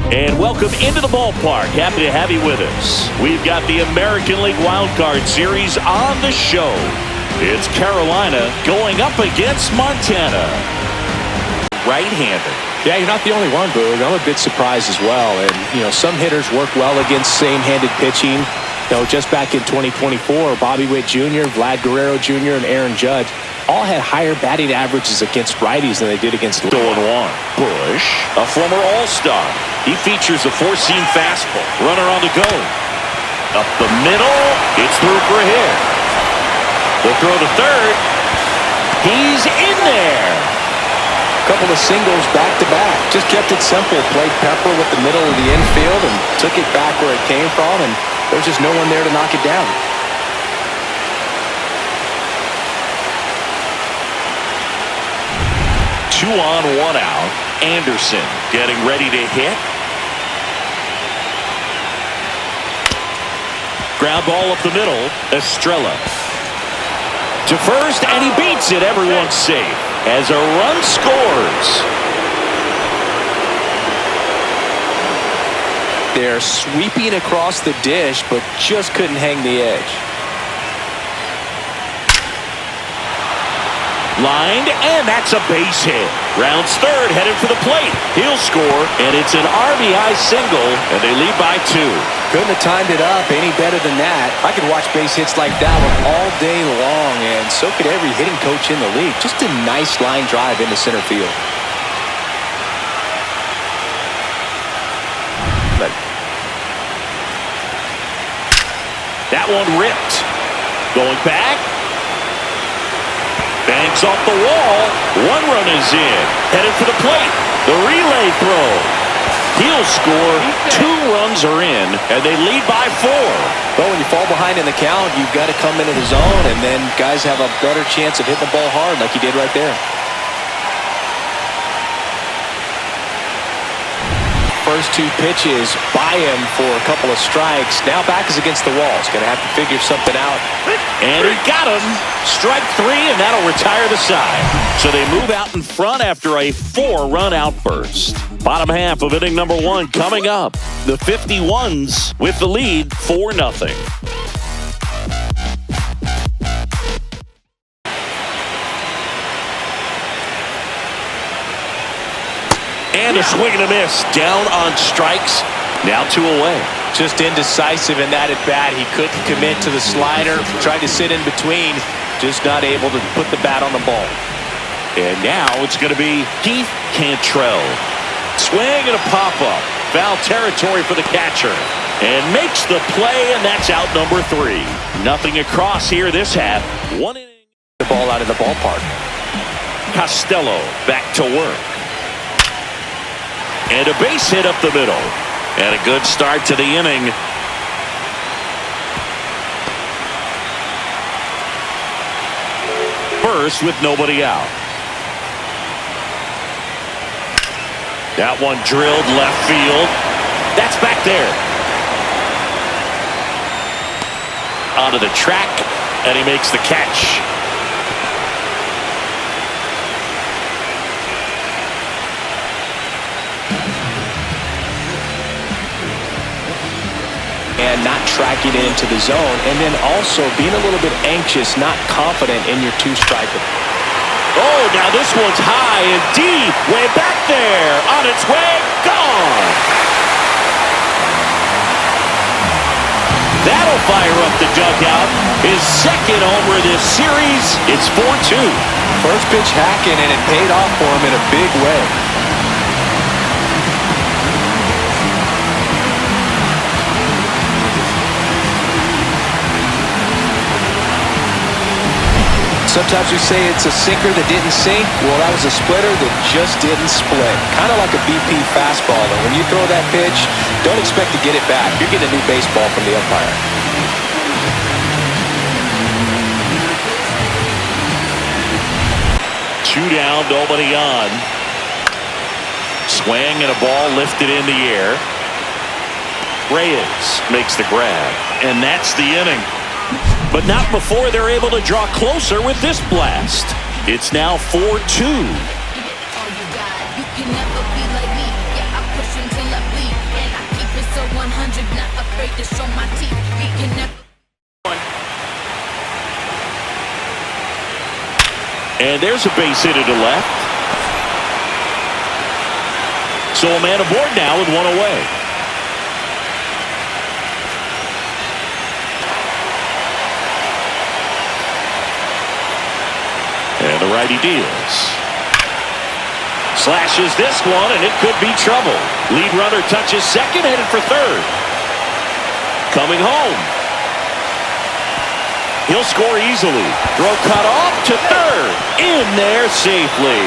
And welcome into the ballpark. Happy to have you with us. We've got the American League Wild Card Series on the show. It's Carolina going up against Montana. Right-handed. Yeah, you're not the only one, Boog. I'm a bit surprised as well. And, some hitters work well against same-handed pitching. Just back in 2024, Bobby Witt Jr., Vlad Guerrero Jr., and Aaron Judge all had higher batting averages against righties than they did against going on. Bush, a former All-Star. He features a four-seam fastball. Runner on the go. Up the middle. It's through for a hit. The throw to third. He's in there. Couple of singles back-to-back. Just kept it simple. Played pepper with the middle of the infield and took it back where it came from, and there's just no one there to knock it down. Two on, one out. Anderson getting ready to hit. Ground ball up the middle. Estrella to first, and he beats it. Everyone's safe as a run scores. They're sweeping across the dish, but just couldn't hang the edge. Lined, and that's a base hit. Rounds third, headed for the plate. He'll score, and it's an RBI single, and they lead by 2. Couldn't have timed it up any better than that. I could watch base hits like that one all day long, and so could every hitting coach in the league. Just a nice line drive into center field. That one ripped. Going back. Banks off the wall. One run is in. Headed for the plate. The relay throw. He'll score. 2 runs are in, and they lead by 4. Well, when you fall behind in the count, you've got to come into the zone, and then guys have a better chance of hitting the ball hard like he did right there. First 2 pitches by him for a couple of strikes. Now back is against the wall. He's going to have to figure something out. And he got him. Strike 3, and that'll retire the side. So they move out in front after a 4-run outburst. Bottom half of inning number 1 coming up. The 51s with the lead 4-0. And a swing and a miss. Down on strikes. Now 2 away. Just indecisive in that at bat. He couldn't commit to the slider. Tried to sit in between. Just not able to put the bat on the ball. And now it's going to be Keith Cantrell. Swing and a pop-up. Foul territory for the catcher. And makes the play, and that's out number 3. Nothing across here this half. 1 inning. The ball out of the ballpark. Costello back to work. And a base hit up the middle. And a good start to the inning. First with nobody out. That one drilled left field. That's back there. Onto the track, and he makes the catch. And not tracking it into the zone, and then also being a little bit anxious, not confident in your 2-striker. Oh, now this one's high and deep, way back there, on its way, gone. That'll fire up the dugout. His second homer this series. It's 4-2. First pitch hacking, and it paid off for him in a big way. Sometimes we say it's a sinker that didn't sink. Well, that was a splitter that just didn't split. Kind of like a BP fastball. And when you throw that pitch, don't expect to get it back. You're getting a new baseball from the umpire. 2 down, nobody on. Swing and a ball lifted in the air. Reyes makes the grab. And that's the inning. But not before they're able to draw closer with this blast. It's now 4-2. You can never be like me. Yeah, I push till I bleed. And I keep it so 100, not afraid to show my teeth. We can never. And there's a base hit to the left. So a man aboard now with one away. And the righty deals. Slashes this one, and it could be trouble. Lead runner touches second, headed for third. Coming home. He'll score easily. Throw cut off to third. In there safely.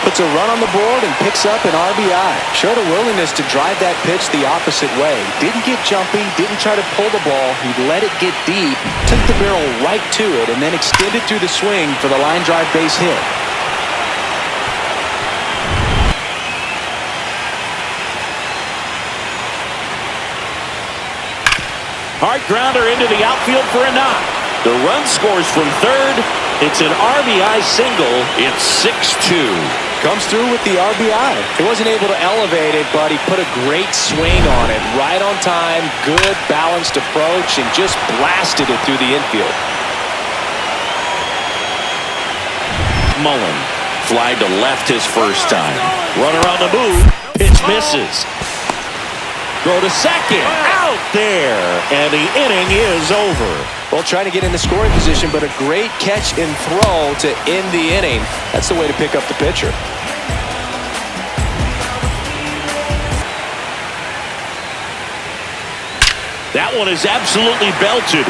Puts a run on the board and picks up an RBI. Showed a willingness to drive that pitch the opposite way. Didn't get jumpy, didn't try to pull the ball. He let it get deep, took the barrel right to it, and then extended through the swing for the line drive base hit. Hard grounder into the outfield for a knock. The run scores from third. It's an RBI single. It's 6-2. Comes through with the RBI. He wasn't able to elevate it, but he put a great swing on it. Right on time, good balanced approach, and just blasted it through the infield. Mullen flied to left his first time. Runner on the move. Pitch misses. Throw to second. Out there. And the inning is over. Well, trying to get into scoring position, but a great catch and throw to end the inning. That's the way to pick up the pitcher. That one is absolutely belted.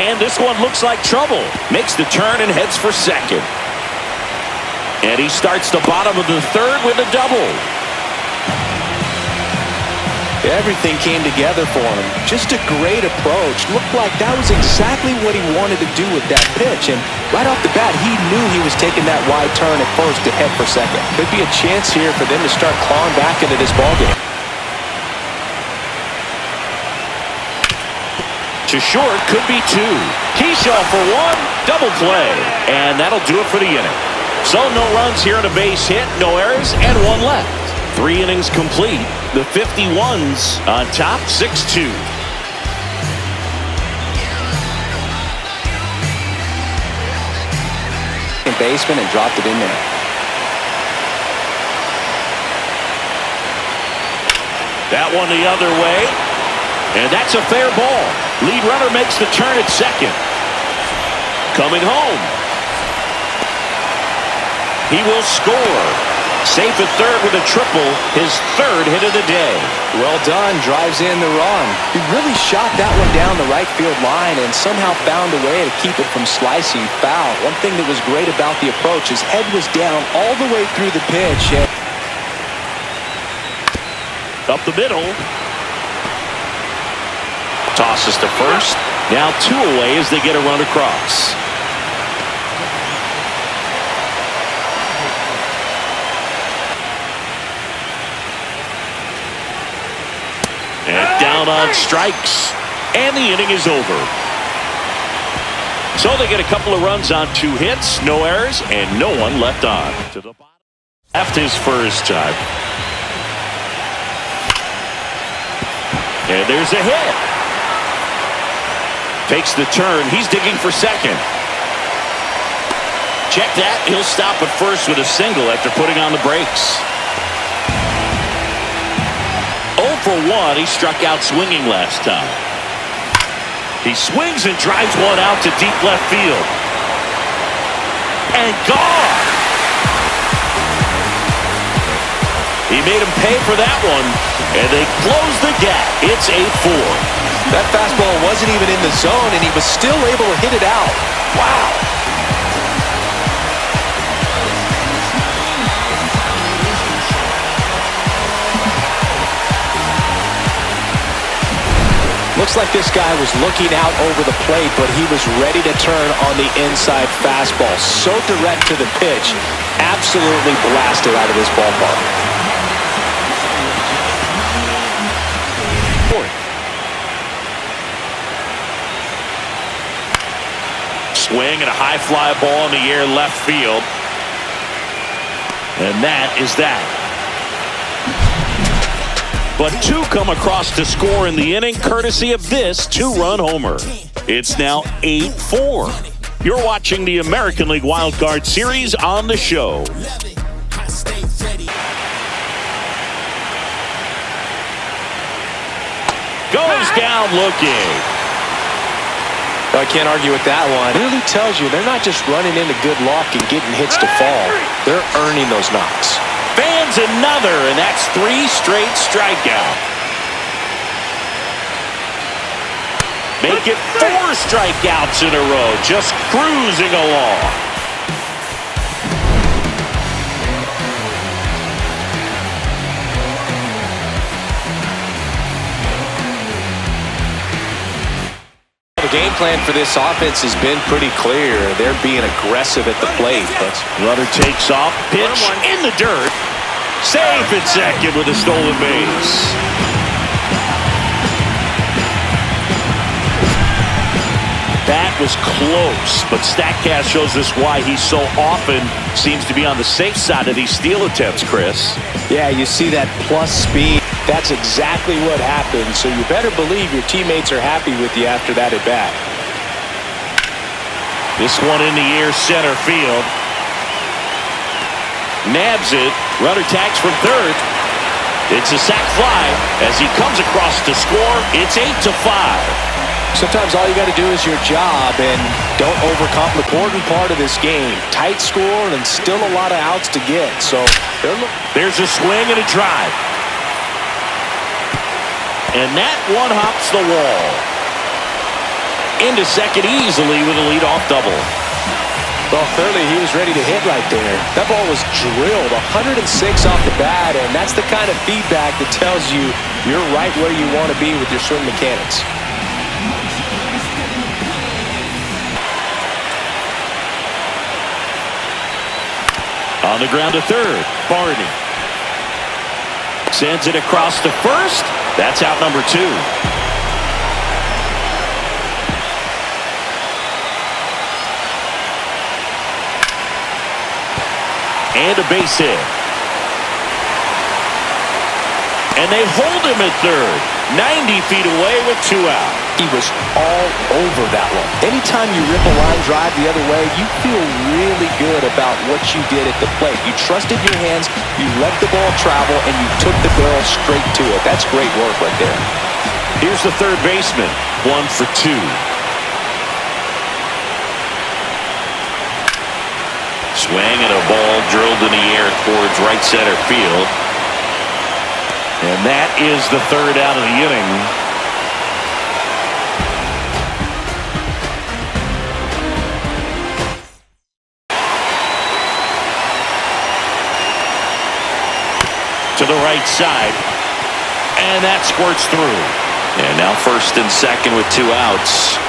And this one looks like trouble. Makes the turn and heads for second. And he starts the bottom of the third with a double. Everything came together for him. Just a great approach. Looked like that was exactly what he wanted to do with that pitch. And right off the bat, he knew he was taking that wide turn at first to head for second. Could be a chance here for them to start clawing back into this ballgame. To short, could be two. Keyshaw for one, double play. And that'll do it for the inning. So no runs here on a base hit, no errors, and one left. 3 innings complete. The 51s on top, 6-2. Baseman and dropped it in there. That one the other way. And that's a fair ball. Lead runner makes the turn at second. Coming home. He will score. Safe at third with a triple, his third hit of the day. Well done, drives in the run. He really shot that one down the right field line and somehow found a way to keep it from slicing foul. One thing that was great about the approach, his head was down all the way through the pitch. Up the middle. Tosses to first. Now 2 away as they get a run across. And down on strikes. And the inning is over. So they get a couple of runs on 2 hits, no errors, and no one left on. To the bottom. Left his first time. And there's a hit. Takes the turn. He's digging for second. Check that. He'll stop at first with a single after putting on the brakes. 0 for 1. He struck out swinging last time. He swings and drives one out to deep left field. And gone. He made him pay for that one. And they close the gap. It's 8-4. That fastball wasn't even in the zone, and he was still able to hit it out. Wow. Looks like this guy was looking out over the plate, but he was ready to turn on the inside fastball. So direct to the pitch. Absolutely blasted out of this ballpark. Swing and a high fly ball in the air left field. And that is that. But two come across to score in the inning courtesy of this two-run homer. It's now 8-4. You're watching the American League Wild Card Series on the show. Goes down looking. I can't argue with that one. It really tells you they're not just running into good luck and getting hits to fall. They're earning those knocks. Fans another, and that's 3 straight strikeouts. Make it 4 strikeouts in a row, just cruising along. The game plan for this offense has been pretty clear. They're being aggressive at the plate. Runner takes off, pitch in the dirt. Safe at second with a stolen base. That was close, but StatCast shows us why he so often seems to be on the safe side of these steal attempts, Chris. Yeah, you see that plus speed. That's exactly what happened, so you better believe your teammates are happy with you after that at bat. This one in the air, center field. Nabs it. Runner tags from third. It's a sac fly as he comes across to score. It's 8-5. Sometimes all you got to do is your job and don't overcomplicate. Important part of this game. Tight score and still a lot of outs to get. So there's a swing and a drive. And that one hops the wall. Into second easily with a leadoff double. Well, clearly he was ready to hit right there. That ball was drilled 106 off the bat, and that's the kind of feedback that tells you you're right where you want to be with your swing mechanics. On the ground to third, Barney. Sends it across to first. That's out number 2. And a base hit. And they hold him at third. 90 feet away with 2 out. He was all over that one. Anytime you rip a line drive the other way, you feel really good about what you did at the plate. You trusted your hands, you let the ball travel, and you took the barrel straight to it. That's great work right there. Here's the third baseman. 1 for 2. Swing and a ball drilled in the air towards right center field. And that is the third out of the inning. To the right side. And that squirts through. And now first and second with 2 outs.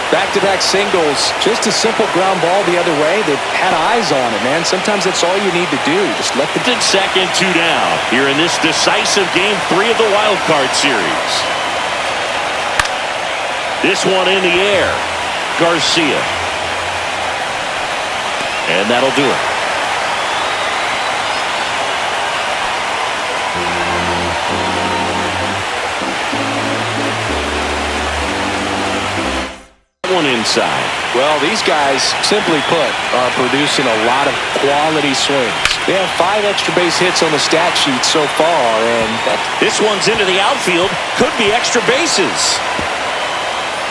Back-to-back singles, just a simple ground ball the other way. They've had eyes on it, man. Sometimes that's all you need to do. Just let the second, 2 down here in this decisive game 3 of the Wild Card Series. This one in the air. Garcia. And that'll do it. One inside. Well, these guys, simply put, are producing a lot of quality swings. They have 5 extra base hits on the stat sheet so far, and this one's into the outfield. Could be extra bases.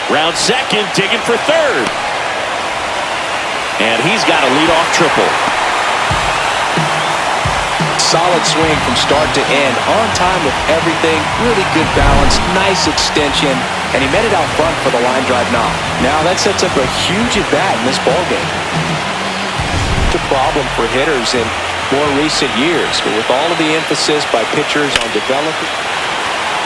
Round second, digging for third. And he's got a leadoff triple. Solid swing from start to end. On time with everything. Really good balance. Nice extension. And he met it out front for the line drive knock. Now that sets up a huge at-bat in this ballgame. It's a problem for hitters in more recent years. But with all of the emphasis by pitchers on developing.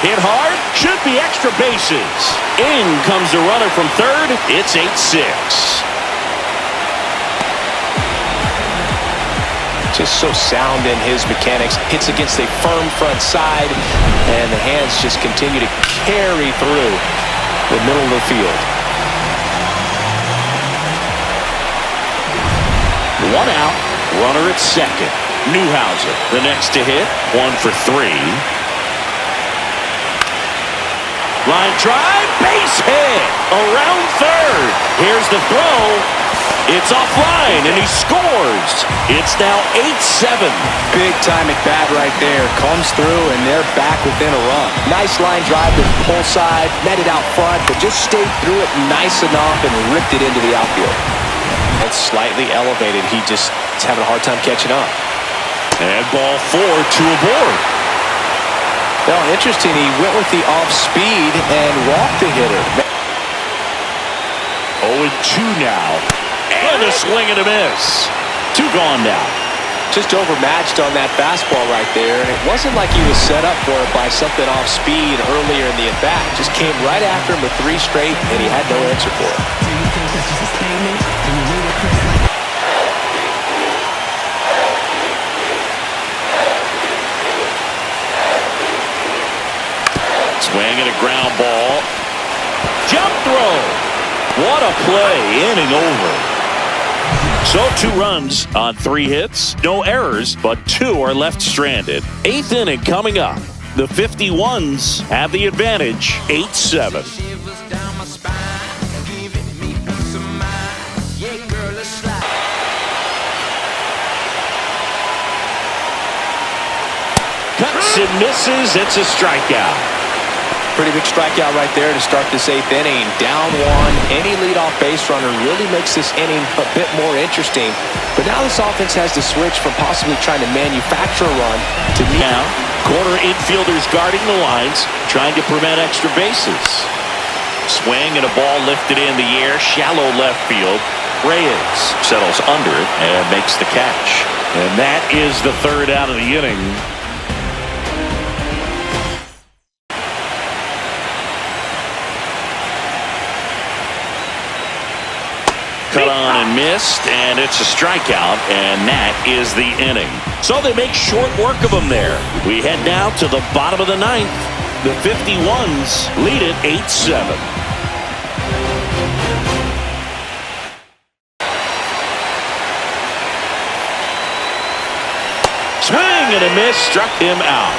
Hit hard. Should be extra bases. In comes the runner from third. It's 8-6. Just so sound in his mechanics. Hits against a firm front side, and the hands just continue to carry through the middle of the field. 1 out, runner at second. Newhouser, the next to hit, 1 for 3. Line drive, base hit, around third. Here's the throw. It's offline, and he scores. It's now 8-7. Big time at bat right there. Comes through, and they're back within a run. Nice line drive to the pull side, met it out front, but just stayed through it nice enough and ripped it into the outfield. It's slightly elevated. He's having a hard time catching up. And ball 4 to a board. Well, interesting. He went with the off speed and walked the hitter. 0-2 now. And a swing and a miss. 2 gone now. Just overmatched on that fastball right there, and it wasn't like he was set up for it by something off speed earlier in the at-bat. Just came right after him with 3 straight, and he had no answer for it. Do you think that's just a statement? Can you read it, Chris? Swing and a ground ball. Jump throw. What a play. Inning over. So 2 runs on 3 hits. No errors, but 2 are left stranded. 8th inning coming up. The 51s have the advantage. 8-7. Cuts and misses. It's a strikeout. Pretty big strikeout right there to start this 8th inning. Down 1. Any leadoff base runner really makes this inning a bit more interesting. But now this offense has to switch from possibly trying to manufacture a run to now corner infielders guarding the lines, trying to prevent extra bases. Swing and a ball lifted in the air, shallow left field. Reyes settles under it and makes the catch. And that is the 3rd out of the inning. Cut on and missed, and it's a strikeout, and that is the inning. So they make short work of him there. We head now to the bottom of the 9th. The 51s lead it 8-7. Swing and a miss, struck him out.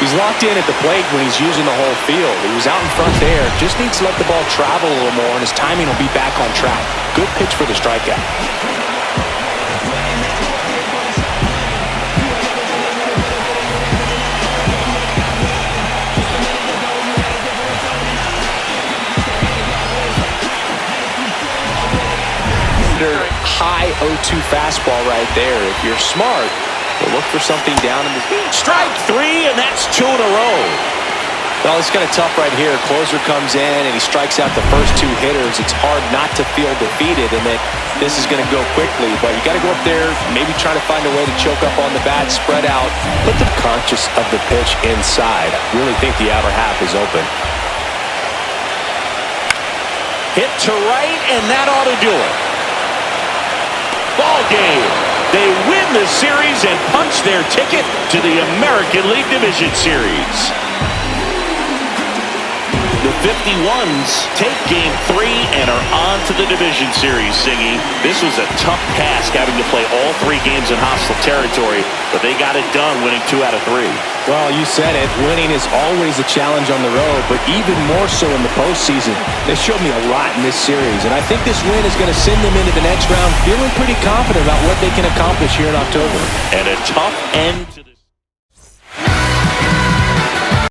He's locked in at the plate when he's using the whole field. He was out in front there. Just needs to let the ball travel a little more, and his timing will be back on track. Good pitch for the strikeout. High 0-2 fastball right there. If you're smart, you'll look for something down in the... Strike 3, and that's 2 in a row. Well, it's kind of tough right here. Closer comes in, and he strikes out the first 2 hitters. It's hard not to feel defeated, and that this is going to go quickly. But you got to go up there, maybe try to find a way to choke up on the bat, spread out, put the conscious of the pitch inside. I really think the outer half is open. Hit to right, and that ought to do it. Ball game. They win the series and punch their ticket to the American League Division Series. The 51s take Game 3 and are on to the Division Series, Singy. This was a tough task having to play all 3 games in hostile territory, but they got it done winning 2 out of 3. Well, you said it. Winning is always a challenge on the road, but even more so in the postseason. They showed me a lot in this series, and I think this win is going to send them into the next round feeling pretty confident about what they can accomplish here in October. And a tough end to the